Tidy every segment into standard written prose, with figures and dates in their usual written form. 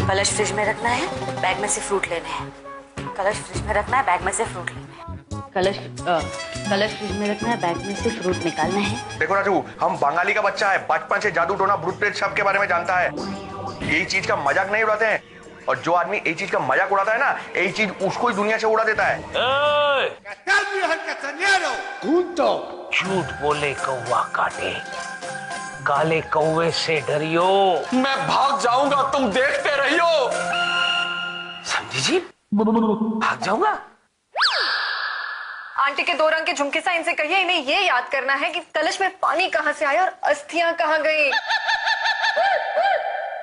कलश फ्रिज में रखना है, बैग में से फ्रूट लेने हैं। कलश फ्रिज में रखना है, बैग में से फ्रूट लेने हैं। कलश फ्रिज में रखना है, बैग में से फ्रूट निकालना है। देखो राजू, हम बंगाली का बच्चा है, बचपन से जादू टोना भूत प्रेत शब्द के बारे में जानता है। यही चीज का मजाक नहीं उड़ाते हैं, और जो आदमी यही चीज का मजाक उड़ाता है ना, यही चीज उसको ही दुनिया से उड़ा देता है। झूठ बोले कौवा काटे, काले कौवे से डरियो। मैं भाग जाऊंगा, तुम देखते रहियो। समझी जी, भाग जाऊंगा। आंटी के 2 रंग के झुमके सा इनसे कहिए, इन्हें ये याद करना है कि कलश में पानी कहाँ से आया और अस्थियां कहाँ गई।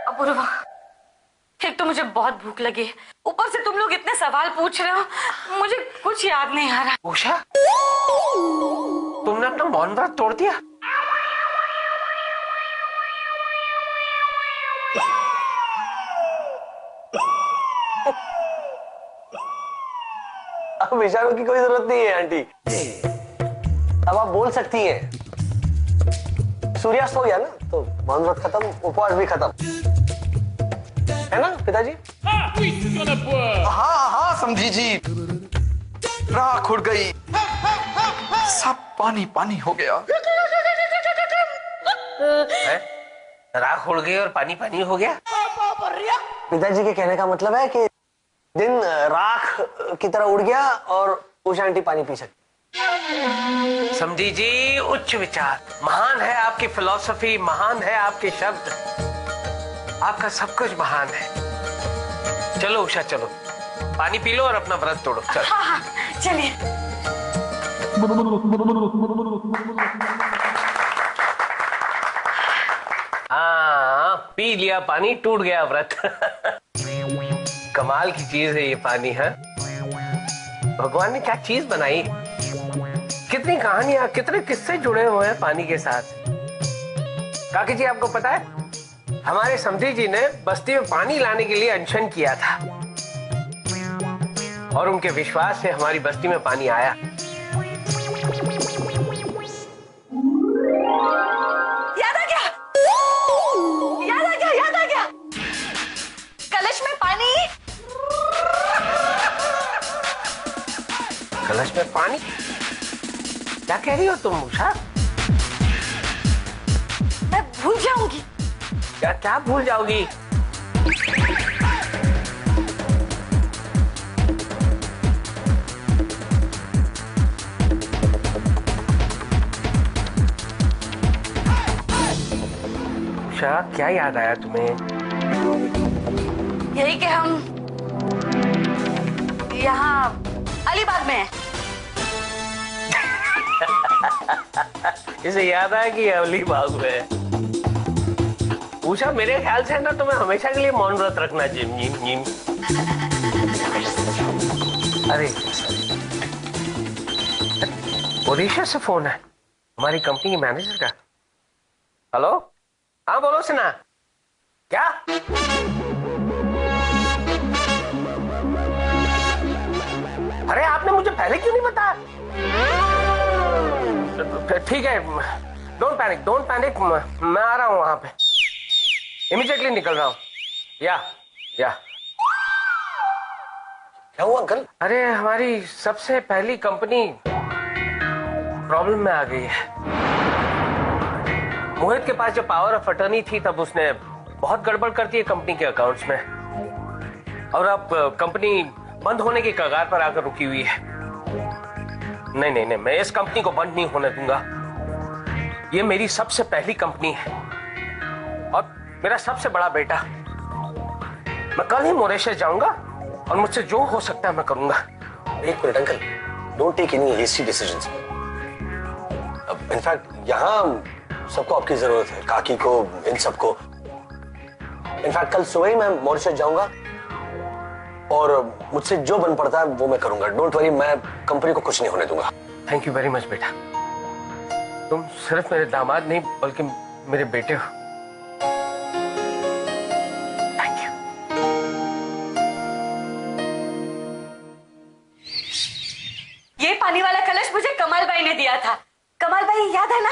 अपूर्वा, एक तो मुझे बहुत भूख लगी है, ऊपर से तुम लोग इतने सवाल पूछ रहे हो, मुझे कुछ याद नहीं आ रहा। उषा, तुमने अपना मौन व्रत तोड़ दिया। अब इशारों की कोई जरूरत नहीं है आंटी, अब आप बोल सकती हैं। सूर्यास्त हो गया ना, तो मौन व्रत खत्म, उपवास भी खत्म, है ना पिताजी? हाँ हाँ समझी जी, राख उड़ गई, सब पानी पानी हो गया। राख उड़ गई और पानी पानी हो गया। पिताजी के कहने का मतलब है कि दिन राख की तरह उड़ गया और उषा आंटी पानी पी सकती। समझी जी, उच्च विचार, महान है आपकी फिलॉसफी, महान है आपके शब्द, आपका सब कुछ महान है। चलो उषा, चलो पानी पी लो और अपना व्रत तोड़ो। चलो। हाँ हाँ, चलिए। हाँ, पी लिया पानी, टूट गया व्रत। कमाल की चीज है ये पानी है। भगवान ने क्या चीज बनाई, कितनी कहानियां, कितने किस्से जुड़े हुए हैं पानी के साथ। काकी जी, आपको पता है, हमारे समधी जी ने बस्ती में पानी लाने के लिए अनशन किया था, और उनके विश्वास से हमारी बस्ती में पानी आया। याद आ गया, याद आ गया, याद आ गया। कलश में पानी, कलश में पानी? क्या कह रही हो तुम उषा? मैं भूल जाऊंगी। क्या क्या भूल जाओगी? उषा, क्या याद आया तुम्हें? यही कि हम यहाँ अलीबाग में हैं। इसे याद आया कि अलीबाग में? उषा, मेरे ख्याल से ना तुम्हें हमेशा के लिए मौन व्रत रखना चाहिए। Gym gym. अरे ओडिशा से फोन है, हमारी कंपनी के मैनेजर का। हेलो, हाँ बोलो सिन्हा। क्या? अरे आपने मुझे पहले क्यों नहीं बताया? ठीक है, डोंट पैनिक, मैं आ रहा हूं वहां पे, इमीडिएटली निकल रहा हूं। या क्या हुआ अंकल? अरे हमारी सबसे पहली कंपनी प्रॉब्लम में आ गई है। मोहित के पास जब पावर ऑफ अटर्नी थी, तब उसने बहुत गड़बड़ कर दी है कंपनी के अकाउंट्स में, और अब कंपनी बंद होने की कगार पर आकर रुकी हुई है। नहीं, मैं इस कंपनी को बंद नहीं होने दूंगा। ये मेरी सबसे पहली कंपनी है और मेरा सबसे बड़ा बेटा। मैं कल ही मॉरिशस जाऊंगा और मुझसे जो हो सकता है मैं करूंगा। एक minute uncle, don't take any hasty decisions. In fact यहाँ सबको आपकी जरूरत है, काकी को, इन सबको। इनफैक्ट कल सुबह ही मैं मॉरिशस जाऊंगा और मुझसे जो बन पड़ता है वो मैं करूंगा। डोंट वरी, मैं कंपनी को कुछ नहीं होने दूंगा। थैंक यू वेरी मच बेटा, तुम सिर्फ मेरे दामाद नहीं बल्कि मेरे बेटे हो। Thank you. ये पानी वाला कलश मुझे कमल बाई भाई ने दिया था। कमाल भाई याद है ना?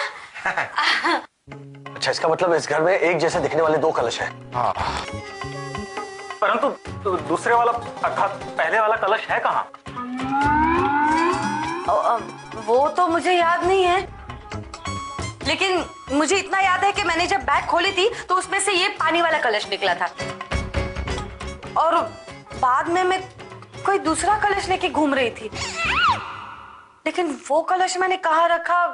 अच्छा, इसका मतलब इस घर में एक जैसे दिखने वाले 2 कलश हैं। परंतु दूसरे वाला अर्थात पहले वाला कलश है कहाँ? वो तो मुझे याद नहीं है, लेकिन मुझे इतना याद है कि मैंने जब बैग खोली थी तो उसमें से ये पानी वाला कलश निकला था, और बाद में मैं कोई दूसरा कलश लेके घूम रही थी, लेकिन वो कलश मैंने कहाँ रखा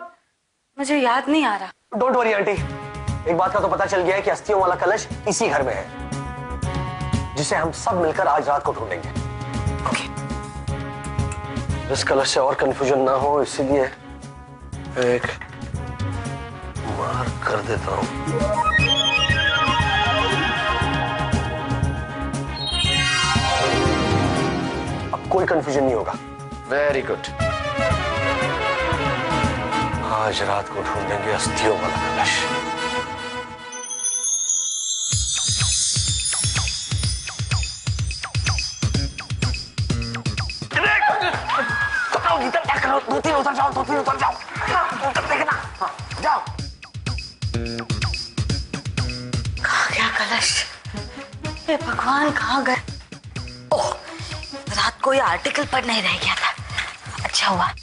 मुझे याद नहीं आ रहा। डोंट वरी आंटी, एक बात का तो पता चल गया है कि अस्थियों वाला कलश इसी घर में है, जिसे हम सब मिलकर आज रात को ढूंढेंगे। इस कलश से और कंफ्यूजन ना हो, इसीलिए एक मार कर देता हूं। अब कोई कंफ्यूजन नहीं होगा। Very good. आज रात को ढूंढेंगे अस्थियों वाला कलश। दो-तीन उतर जाओ, उतर जाओ। देखना, जाओ। कहाँ गया कलश? हे भगवान, कहाँ गए? ओह, रात को ये आर्टिकल पर नहीं रह गया था, अच्छा हुआ।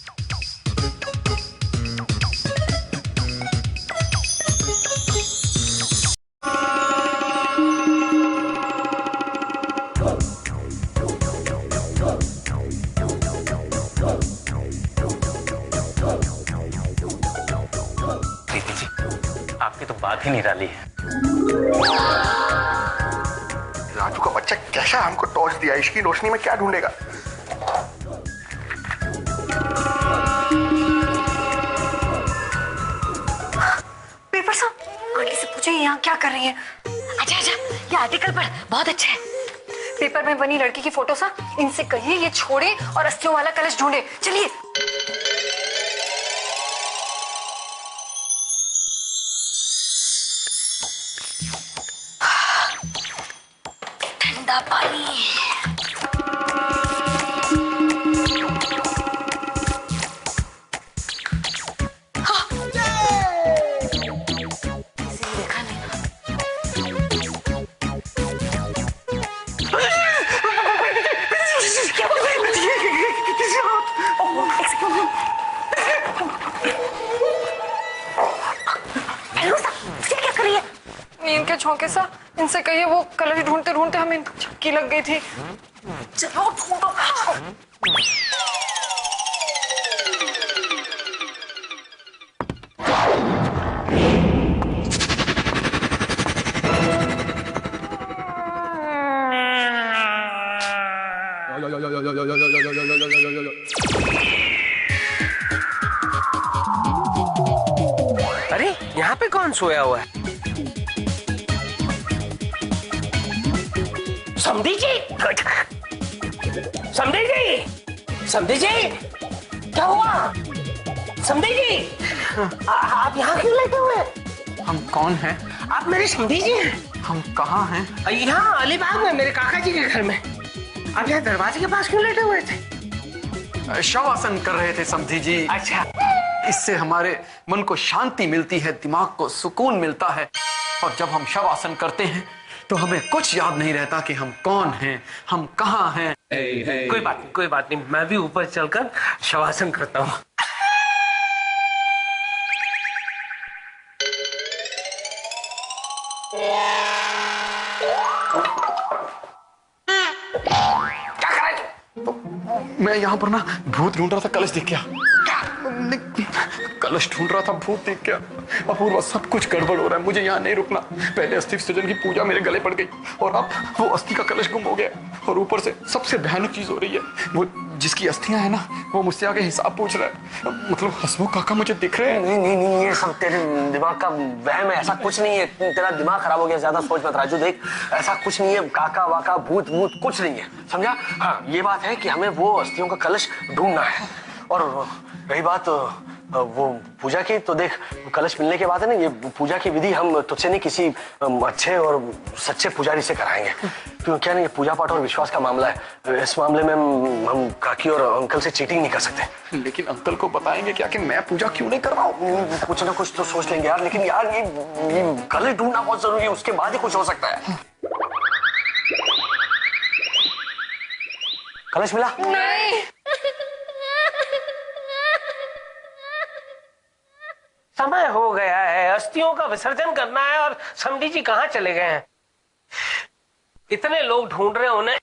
प्रीति जी, आपकी तो बात ही निराली है। राजू का बच्चा कैसा हमको टॉर्च दिया, इसकी रोशनी में क्या ढूंढेगा? पेपर साहब, आंटी से पूछे यहाँ क्या कर रही है? अच्छा, ये आर्टिकल पढ़, बहुत अच्छा है। पेपर में बनी लड़की की फोटो सा, इनसे कहिए ये छोड़े और अस्थियों वाला कलश ढूंढे। चलिए। ठंडा पानी। हाँ। किसी ने देखा नहीं ना? क्या कर रही है? नींद के झोंके सा, इनसे कहिए वो कलश ढूंढते ढूंढते हमें झपकी लग गई थी। चलो ढूंढो। अरे यहाँ पे कौन सोया हुआ है? समधी जी, समधी जी, समधी जी, क्या हुआ? समधी जी, आप यहाँ क्यों लेटे हुए? हम कौन हैं? आप मेरे समधी जी हैं। हम कहाँ हैं? यहाँ अलीबाग में मेरे काका जी के घर में। आप यहाँ दरवाजे के पास क्यों लेटे हुए थे? शवासन कर रहे थे समधी जी। अच्छा, इससे हमारे मन को शांति मिलती है, दिमाग को सुकून मिलता है, और जब हम शवासन करते हैं तो हमें कुछ याद नहीं रहता कि हम कौन हैं, हम कहाँ हैं। कोई बात नहीं, मैं भी ऊपर चलकर शवासन करता हूँ। मैं यहाँ पर ना भूत ढूंढ रहा था, कलश दिख गया। कलश ढूंढ रहा था, भूत दिख गया। अपूर्वा, सब कुछ गड़बड़ हो रहा है, मुझे यहाँ नहीं रुकना। पहले अस्थि विसर्जन की पूजा मेरे गले पड़ गई, और अब वो अस्थि का कलश गुम हो गया, और ऊपर से सबसे भयानक चीज हो रही है, वो जिसकी अस्थियां है ना, वो मुझसे आके हिसाब पूछ रहा है। मतलब हसमुख काका मुझे दिख रहे हैं। नहीं, ये सब तेरे दिमाग का वहम है, ऐसा कुछ नहीं है। तेरा दिमाग खराब हो गया, ज्यादा सोच मत राजू। देख, ऐसा कुछ नहीं है, काका वाका भूत भूत कुछ नहीं है, समझा? हाँ, ये बात है कि हमें वो अस्थियों का कलश ढूंढना है। और रही बात वो पूजा की तो देख, कलश मिलने के बाद है ना, ये पूजा की विधि हम तुझसे नहीं किसी अच्छे और सच्चे पुजारी से कराएंगे। क्यों क्या नहीं, ये पूजा पाठ और विश्वास का मामला है। इस मामले में हम काकी और अंकल से चीटिंग नहीं कर सकते। लेकिन अंकल को बताएंगे क्या कि मैं पूजा क्यों नहीं कर रहा हूँ? कुछ ना कुछ तो सोच लेंगे यार, लेकिन यार ये कलश ढूंढना बहुत जरूरी है, उसके बाद ही कुछ हो सकता है। कलश मिला? नहीं। समय हो गया है, अस्थियों का विसर्जन करना है और समधी जी कहाँ चले गए हैं? इतने लोग ढूंढ रहे उन्हें।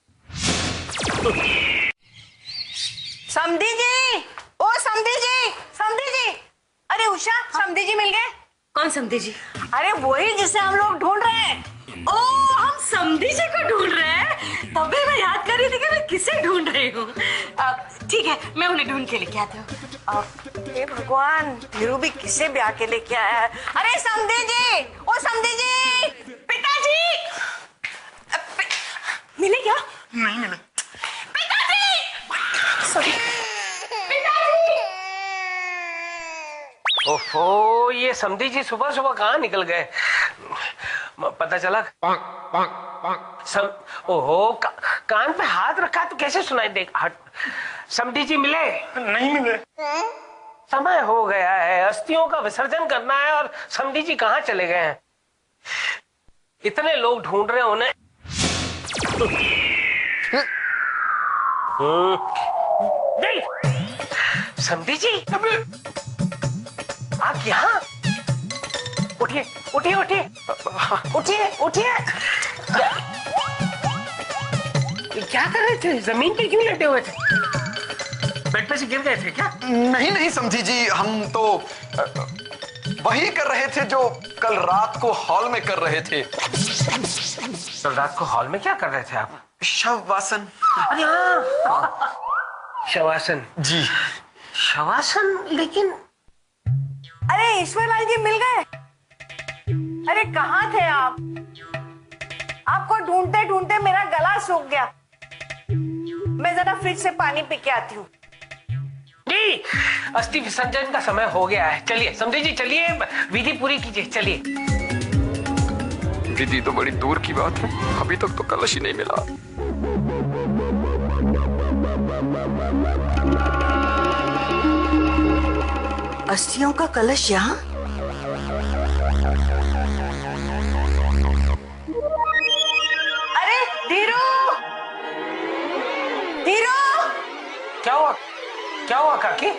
समधी जी, ओ समधी जी, समधी जी। अरे उषा, समधी जी मिल गए? कौन समधी जी? अरे वही जिसे हम लोग ढूंढ रहे हैं। ओ, हम समधी जी को ढूंढ रहे हैं? तभी मैं याद कर रही थी कि मैं किसे ढूंढ रही हूँ। ठीक है, मैं उन्हें ढूंढ के लेके आती हूँ। हे भगवान, धीरू भी किसे ब्याह के लेके आया है? अरे समधी जी, ओ समधी जी, पिताजी, मिले क्या? नहीं मिले। पिताजी, सॉरी, ओहो, ये समधी जी सुबह सुबह कहाँ निकल गए? पता चला? ओहो, कान पे हाथ रखा तो कैसे सुनाई देगा? हट। समधी जी मिले? नहीं मिले। समय हो गया है, अस्थियों का विसर्जन करना है और समधी जी कहाँ चले गए हैं? इतने लोग ढूंढ रहे उन्हें। समधी जी, आप यहाँ? उठिए उठिए उठिए उठिए उठिए। क्या कर रहे थे? जमीन पे क्यों लेटे हुए थे? बेड पे से गिर गए थे क्या? नहीं नहीं समझी जी, हम तो वही कर रहे थे जो कल रात को हॉल में कर रहे थे। कल रात को हॉल में क्या कर रहे थे आप? शवासन। अरे हाँ, शवासन जी। शवासन। लेकिन अरे ईश्वरलाल जी मिल गए? अरे कहाँ थे आप? आपको ढूंढते ढूंढते मेरा गला सूख गया। मैं जरा फ्रिज से पानी पी के आती हूँ। जी, अस्थि विसर्जन का समय हो गया है। चलिए समझे जी, चलिए विधि पूरी कीजिए। चलिए। विधि तो बड़ी दूर की बात है, अभी तक तो कलश ही नहीं मिला। अस्थियों का कलश यहाँ? अरे धीरू, धीरू, क्या हुआ? क्या हुआ काकी?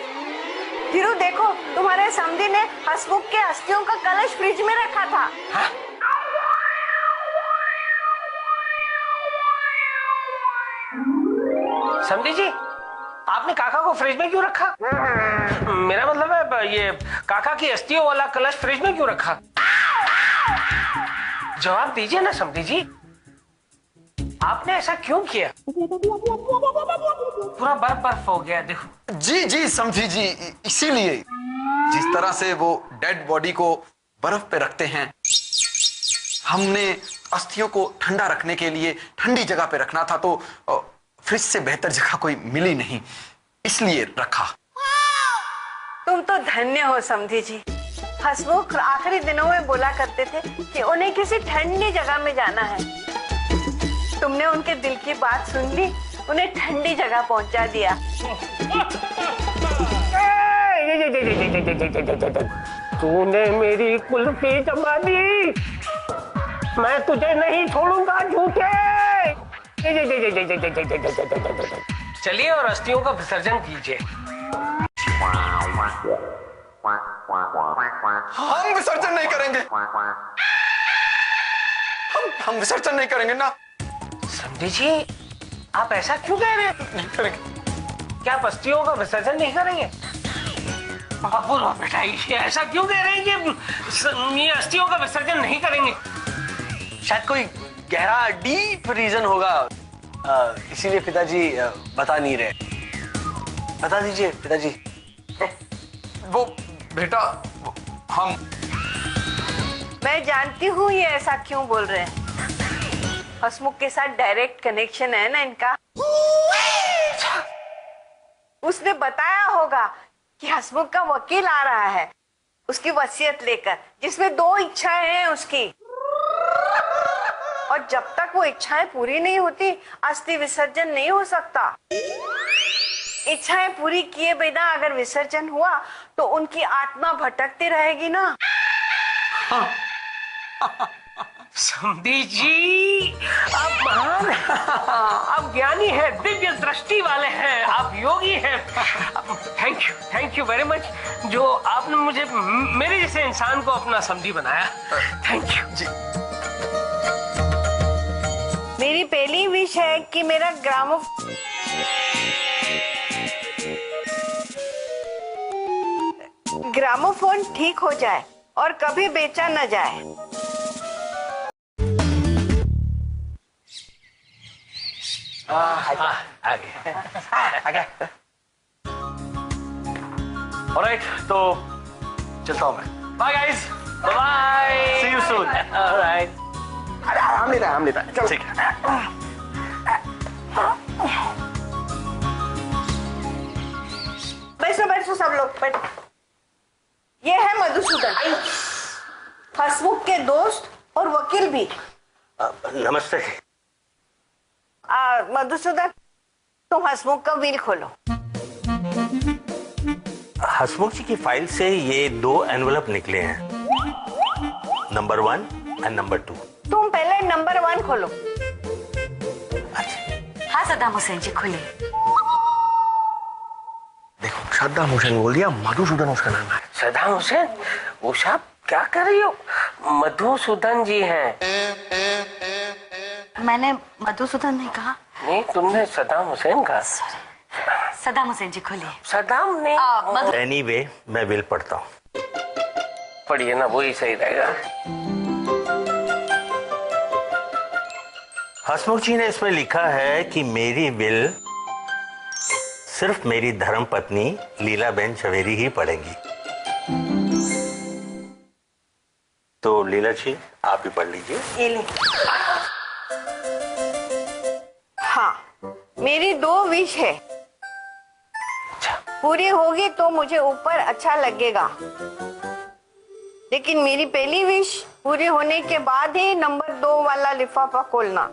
धीरू देखो, तुम्हारे समधी ने हसमुख के अस्थियों का कलश फ्रिज में रखा था। हाँ? समधी जी, आपने काका को फ्रिज में क्यों रखा? मेरा मतलब है ये काका की अस्थियों वाला कलश फ्रिज में क्यों रखा? जवाब दीजिए ना समधी जी, आपने ऐसा क्यों किया? पूरा बर्फ बर्फ हो गया देखो। जी जी समझी जी, इसीलिए जिस तरह से वो डेड बॉडी को बर्फ पे रखते हैं, हमने अस्थियों को ठंडा रखने के लिए ठंडी जगह पे रखना था, तो फ्रिज से बेहतर जगह कोई मिली नहीं, इसलिए रखा। तुम तो धन्य हो समधी जी। हसमुख आखिरी दिनों में बोला करते थे कि उन्हें किसी ठंडी जगह में जाना है। तुमने उनके दिल की बात सुन ली, उन्हें ठंडी जगह पहुंचा दिया। तूने मेरी कुल्फी जमा दी, मैं तुझे नहीं छोड़ूंगा झूठे। चलिए और अस्थियों का विसर्जन कीजिए। हम विसर्जन नहीं करेंगे, हम विसर्जन नहीं करेंगे ना। समझी जी, आप ऐसा क्यों कह रहे हैं? नहीं करेंगे। क्या आप अस्थियों का विसर्जन नहीं करेंगे? अपूर्व बेटा, ये ऐसा क्यों कह रहे हैं कि ये अस्थियों का विसर्जन नहीं करेंगे? शायद कोई गहरा डीप रीजन होगा, इसीलिए पिताजी बता नहीं रहे। बता दीजिए पिताजी। वो बेटा, हम मैं जानती हूँ ये ऐसा क्यों बोल रहे हैं। हसमुख के साथ डायरेक्ट कनेक्शन है ना इनका। उसने बताया होगा कि हसमुख का वकील आ रहा है उसकी वसीयत लेकर, जिसमें 2 इच्छाएं हैं उसकी, और जब तक वो इच्छाएं पूरी नहीं होती अस्थि विसर्जन नहीं हो सकता। इच्छाएं पूरी किए बिना अगर विसर्जन हुआ तो उनकी आत्मा भटकती रहेगी ना। समधी जी, आप महान हैं, आप ज्ञानी हैं, दिव्य दृष्टि वाले हैं, आप योगी हैं। थैंक यू वेरी मच जो आपने मुझे मेरे जैसे इंसान को अपना समधी बनाया। थैंक यू जी। मेरी पहली विश है कि मेरा ग्रामोफोन ठीक हो जाए और कभी बेचा न जाए। ऑलराइट, तो चलता हूँ मैं। Bye guys, bye, see you soon. Alright. अरे हम लेता है चलो। ठीक है। बैठो सब लोग बैठो। ये है मधुसूदन, हसमुख के दोस्त और वकील भी। नमस्ते। मधुसूदन, तुम हसमुख का विल खोलो। हसमुख जी की फाइल से ये 2 एनवलप निकले हैं, नंबर 1 एंड नंबर 2। तुम पहले नंबर 1 खोलो। हाँ सद्दाम हुसैन जी, खोलिए। देखो, सद्दाम हुसैन बोल दिया, मधुसूदन उसका नाम है। सद्दाम हुसैन? उषा क्या कर रही हो? मधुसूदन जी हैं। मैंने मधुसूदन नहीं कहा। नहीं, तुमने सद्दाम हुसैन कहा। सद्दाम हुसैन जी, खोलिए। सद्दाम ने एनीवे, मैं विल पढ़ता हूँ। पढ़िए ना, वही सही रहेगा। हसमुख जी ने इसमें लिखा है कि मेरी विल सिर्फ मेरी धर्म पत्नी लीलाबेन झवेरी ही पढ़ेंगी। तो लीला जी, आप भी पढ़ लीजिए। ये ले। हाँ, मेरी 2 विश है, पूरी होगी तो मुझे ऊपर अच्छा लगेगा, लेकिन मेरी पहली विश पूरी होने के बाद ही नंबर 2 वाला लिफाफा खोलना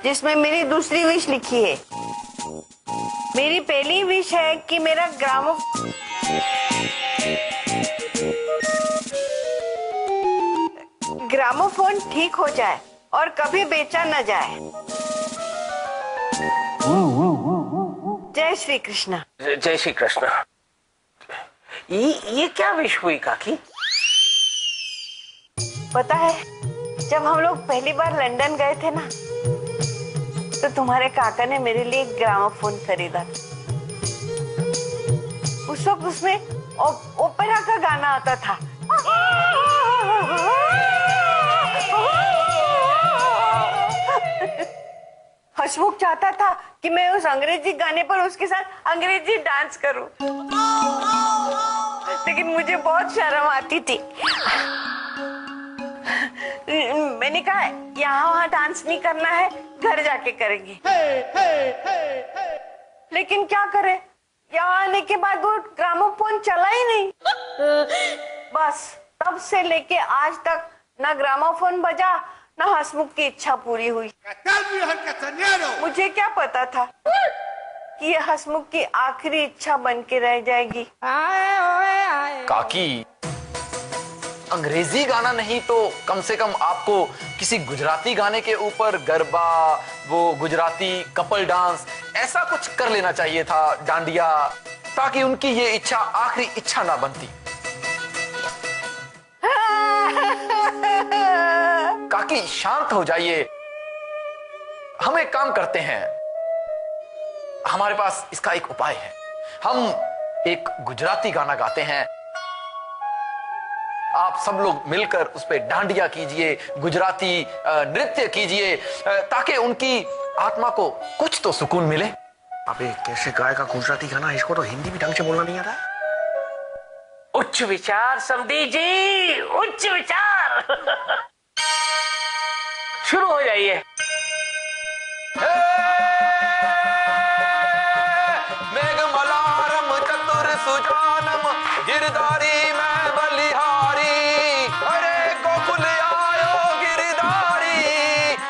जिसमें मेरी दूसरी विश लिखी है। मेरी पहली विश है कि मेरा ग्रामोफोन ठीक हो जाए और कभी बेचा न जाए। जय श्री कृष्ण। जय श्री कृष्ण। ये क्या विश हुई काकी? पता है, जब हम लोग पहली बार लंदन गए थे ना, तो तुम्हारे काका ने मेरे लिए एक ग्रामोफोन खरीदा। उस वक्त उसमें ओपेरा का गाना आता था। हसमुख चाहता था कि मैं उस अंग्रेजी गाने पर उसके साथ अंग्रेजी डांस करूं, लेकिन मुझे बहुत शर्म आती थी। मैंने कहा यहाँ वहाँ डांस नहीं करना है, घर जाके करेंगे। लेकिन क्या करे, यहाँ आने के बाद वो ग्रामोफोन चला ही नहीं। बस तब से लेके आज तक ना ग्रामोफोन बजा, ना हसमुख की इच्छा पूरी हुई। मुझे क्या पता था कि ये हसमुख की आखिरी इच्छा बन के रह जाएगी। काकी, अंग्रेजी गाना नहीं तो कम से कम आपको किसी गुजराती गाने के ऊपर गरबा, वो गुजराती कपल डांस, ऐसा कुछ कर लेना चाहिए था, डांडिया, ताकि उनकी ये इच्छा आखिरी इच्छा ना बनती। काकी शांत हो जाइए। हम एक काम करते हैं, हमारे पास इसका एक उपाय है। हम एक गुजराती गाना गाते हैं, आप सब लोग मिलकर उस पे डांडिया कीजिए, गुजराती नृत्य कीजिए, ताकि उनकी आत्मा को कुछ तो सुकून मिले। अबे कैसे गाएगा गुजराती गाना? इसको तो हिंदी भी ढंग से बोलना नहीं आता। उच्च विचार समधी जी, उच्च विचार। शुरू हो जाइए। मेघ मलारम चतुर सुर सुजानम गिरधारी मैं बलिहारी। अरे गोकुल आयो गिरधारी,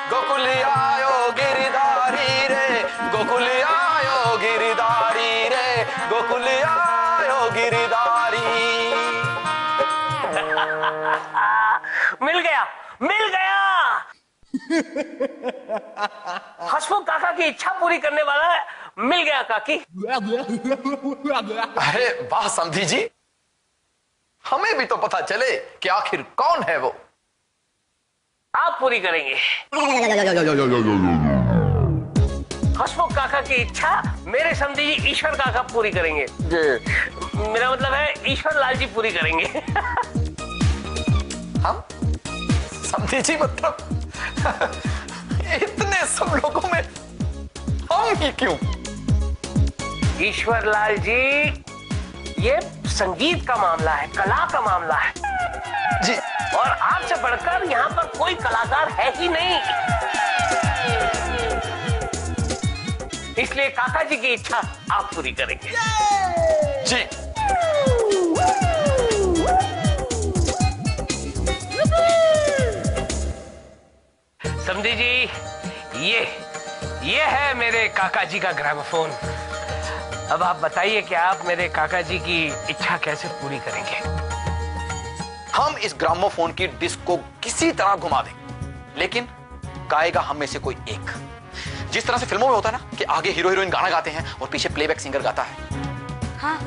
गोकुल आयो गिरधारी रे, गोकुल आयो गिरधारी रे, गोकुल आयो गिरधारी। मिल गया, मिल गया। हसमुख काका की इच्छा पूरी करने वाला है, मिल गया काकी। अरे वाह समधी जी, हमें भी तो पता चले कि आखिर कौन है वो। आप पूरी करेंगे। हसमुख काका की इच्छा मेरे समझी जी ईश्वर काका पूरी करेंगे। मेरा मतलब है ईश्वर लाल जी पूरी करेंगे। हम समझी जी मतलब इतने सब लोगों में हम ही क्यों? ईश्वर लाल जी, ये संगीत का मामला है, कला का मामला है जी। और आपसे बढ़कर यहाँ पर कोई कलाकार है ही नहीं। इसलिए काका जी की इच्छा आप पूरी करेंगे। जी। समझी जी, ये है मेरे काका जी का ग्रामोफोन। अब आप बताइए कि आप मेरे काका जी की इच्छा कैसे पूरी करेंगे? हम इस ग्रामोफोन की डिस्क को किसी तरह घुमा देंगे, लेकिन गाएगा हम में से कोई एक। जिस तरह से फिल्मों में होता है ना कि आगे हीरो हीरोइन गाना गाते हैं और पीछे प्लेबैक सिंगर गाता है। हाँ